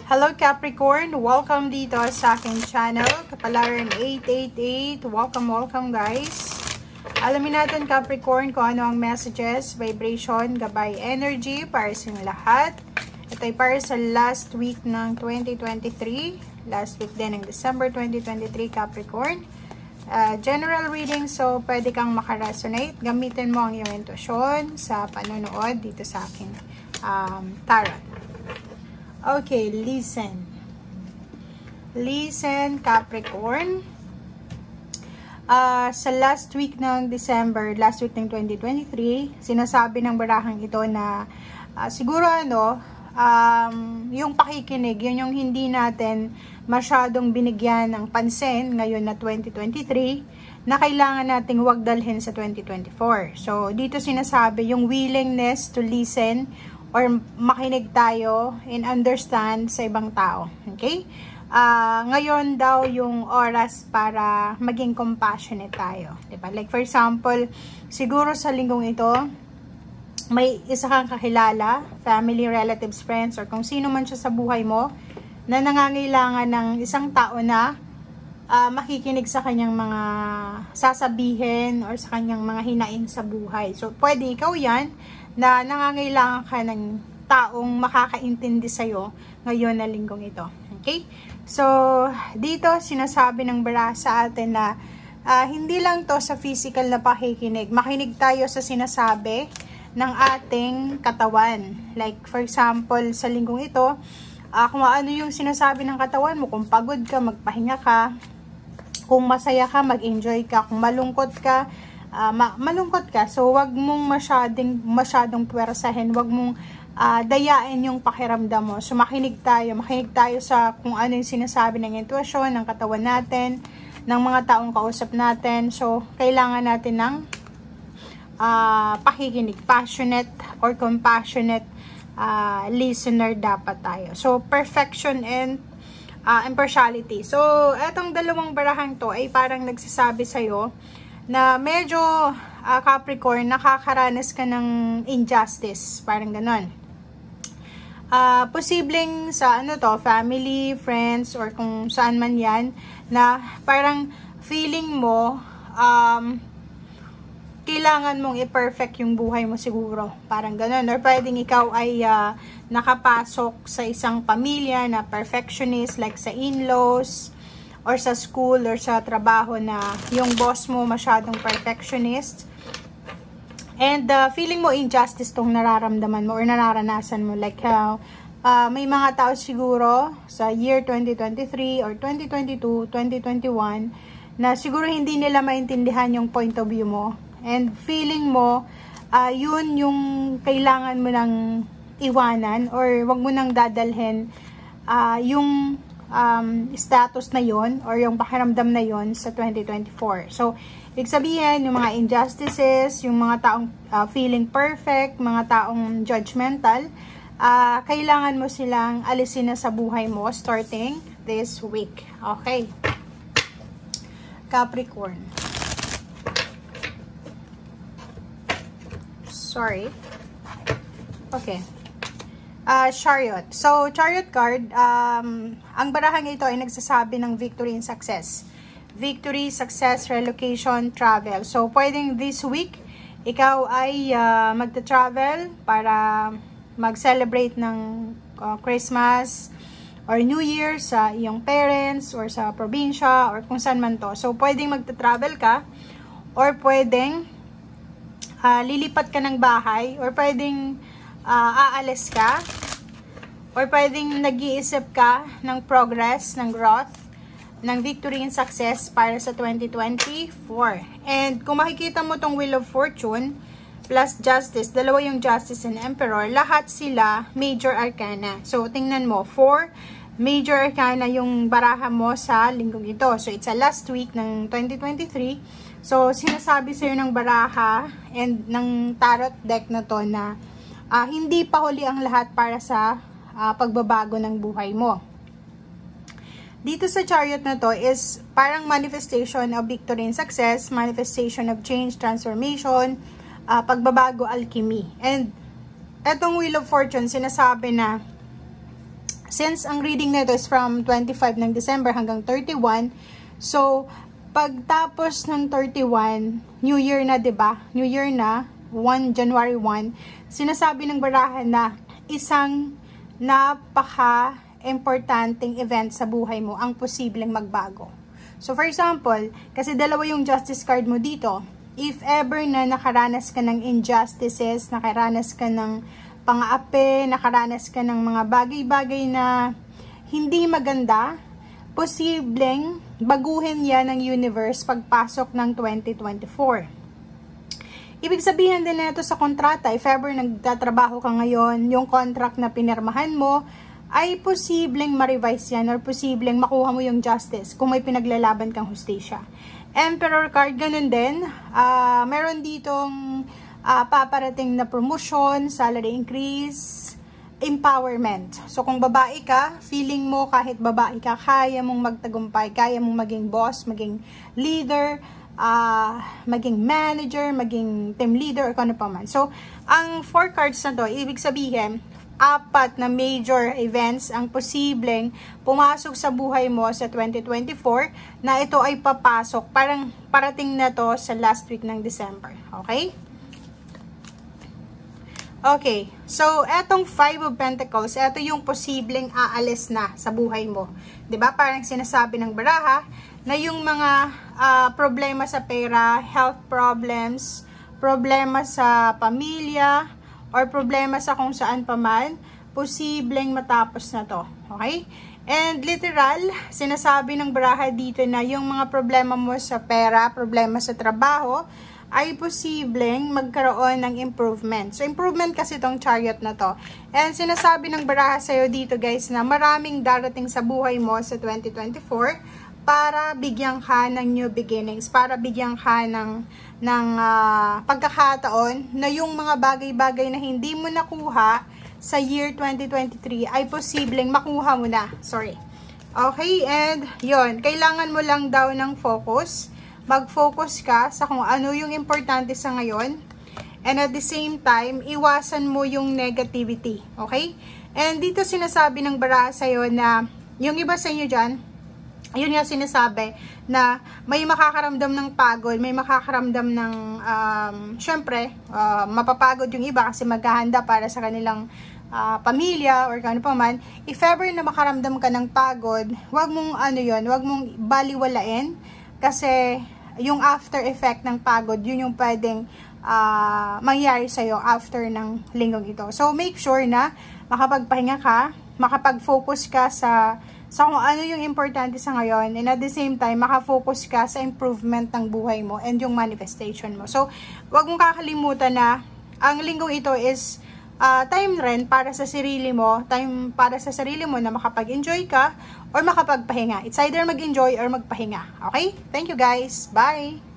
Hello Capricorn! Welcome dito sa aking channel, Kapalaran 888. Welcome guys! Alamin natin Capricorn kung ano ang messages, vibration, gabay, energy para sa inyong lahat. Ito ay para sa last week ng 2023. Last week din ng December 2023 Capricorn. General reading, so pwede kang makaresonate. Gamitin mo ang iyong intuition sa panonood dito sa aking tarot. Okay, listen. Listen, Capricorn. Sa last week ng December, last week ng 2023, sinasabi ng barahang ito na siguro yung pakikinig, yun yung hindi natin masyadong binigyan ng pansin ngayon na 2023, na kailangan nating wag dalhin sa 2024. So, dito sinasabi yung willingness to listen or makinig tayo and understand sa ibang tao. Okay? Ngayon daw yung oras para maging compassionate tayo. Diba? Like for example, siguro sa linggong ito, may isa kang kakilala, family, relatives, friends, or kung sino man siya sa buhay mo, na nangangailangan ng isang tao na makikinig sa kanyang mga sasabihin or sa kanyang mga hinaing sa buhay. So, pwede ikaw yan, na nangangailangan ka ng taong makakaintindi sa'yo ngayon na linggong ito. Okay? So, dito sinasabi ng bara sa atin na hindi lang to sa physical na pakikinig. Makinig tayo sa sinasabi ng ating katawan. Like, for example, sa linggong ito, kung ano yung sinasabi ng katawan mo, kung pagod ka, magpahinga ka, kung masaya ka, mag-enjoy ka, kung malungkot ka, malungkot ka, so wag mong masyadong puwersahin, wag mong dayain yung pakiramdam mo. So makinig tayo sa kung ano yung sinasabi ng intuition, ng katawan natin, ng mga taong kausap natin. So kailangan natin ng pakikinig, passionate or compassionate listener dapat tayo. So perfection and impartiality. So etong dalawang barahang to ay parang nagsasabi sa'yo na medyo Capricorn, nakakaranas ka ng injustice, parang ganon. Posibleng sa family, friends, or kung saan man yan, na parang feeling mo, kailangan mong i-perfect yung buhay mo siguro, parang ganon. Or pwedeng ikaw ay nakapasok sa isang pamilya na perfectionist, like sa in-laws, or sa school, or sa trabaho na yung boss mo masyadong perfectionist. And feeling mo injustice tong nararamdaman mo or nararanasan mo. Like may mga tao siguro sa year 2023 or 2022, 2021 na siguro hindi nila maintindihan yung point of view mo. And feeling mo, yun yung kailangan mo nang iwanan or wag mo nang dadalhin yung status na yon or yung pakiramdam na yon sa 2024. So, ibig sabihin, yung mga injustices, yung mga taong feeling perfect, mga taong judgmental, kailangan mo silang alisin na sa buhay mo starting this week. Okay. Capricorn. Sorry. Okay. Chariot. So, Chariot card, ang barahang ito ay nagsasabi ng victory and success. Victory, success, relocation, travel. So, pwedeng this week, ikaw ay magta-travel para mag-celebrate ng Christmas or New Year sa iyong parents or sa probinsya or kung saan man to. So, pwedeng magta-travel ka or pwedeng lilipat ka ng bahay or pwedeng aalis ka or pwedeng nag-iisip ka ng progress, ng growth, ng victory and success para sa 2024. And kung makikita mo tong Wheel of Fortune plus Justice, dalawa yung Justice and Emperor, lahat sila major arcana. So tingnan mo, 4 major arcana yung baraha mo sa linggong ito. So it's a last week ng 2023. So sinasabi sa'yo ng baraha and ng tarot deck na to na hindi pa huli ang lahat para sa pagbabago ng buhay mo. Dito sa Chariot na to is parang manifestation of victory and success, manifestation of change, transformation, pagbabago, alchemy. And etong Wheel of Fortune, sinasabi na Since ang reading nito is from 25 ng December hanggang 31, so pagtapos ng 31, New Year na, 'di ba? New Year na, January 1, sinasabi ng barahan na isang napaka-importanting event sa buhay mo ang posibleng magbago. So for example, kasi dalawa yung justice card mo dito. If ever na nakaranas ka ng injustices, nakaranas ka ng pang-aapi, nakaranas ka ng mga bagay-bagay na hindi maganda, posibleng baguhin yan ng universe pagpasok ng 2024. Ibig sabihin din nito sa kontrata, if ever nagtatrabaho ka ngayon, yung contract na pinirmahan mo, ay posibleng ma-revise yan or posibleng makuha mo yung justice kung may pinaglalaban kang hustisya. Emperor card, ganun din. Meron ditong paparating na promotion, salary increase, empowerment. So kung babae ka, feeling mo kahit babae ka, kaya mong magtagumpay, kaya mong maging boss, maging leader, maging manager, maging team leader, o kung ano pa man. So ang 4 cards na to, ibig sabihin, 4 na major events ang posibleng pumasok sa buhay mo sa 2024 na ito ay papasok, parang parating na to sa last week ng December. Okay? Okay, so etong 5 of Pentacles, ito yung posibleng aalis na sa buhay mo. 'Di ba? Parang sinasabi ng baraha na yung mga problema sa pera, health problems, problema sa pamilya, or problema sa kung saan pa man, posibleng matapos na to. Okay? And literal, sinasabi ng baraha dito na yung mga problema mo sa pera, problema sa trabaho, ay posibleng magkaroon ng improvement. So, improvement kasi itong Chariot na to. And sinasabi ng baraha sa'yo dito guys na maraming darating sa buhay mo sa 2024 para bigyan ka ng new beginnings, para bigyan ka ng pagkakataon na yung mga bagay-bagay na hindi mo nakuha sa year 2023 ay posibleng makuha mo na. Sorry. Okay, and yon, kailangan mo lang daw ng focus. Mag-focus ka sa kung ano yung importante sa ngayon. And at the same time, iwasan mo yung negativity. Okay? And dito sinasabi ng baraha sa'yo na yung iba sa inyo dyan, yun nga sinasabi na may makakaramdam ng pagod, may makakaramdam ng, syempre, mapapagod yung iba kasi maghahanda para sa kanilang pamilya or kano pa man. If ever na makaramdam ka ng pagod, wag mong wag mong baliwalain kasi yung after effect ng pagod, yun yung pwedeng mangyari sa'yo after ng linggong ito. So, make sure na makapagpahinga ka, makapag-focus ka sa kung ano yung importante sa ngayon, and at the same time, makafocus ka sa improvement ng buhay mo and yung manifestation mo. So, wag mong kakalimutan na ang linggong ito is time rin para sa sarili mo, time para sa sarili mo na makapag-enjoy ka or makapagpahinga. It's either mag-enjoy or magpahinga. Okay? Thank you guys. Bye!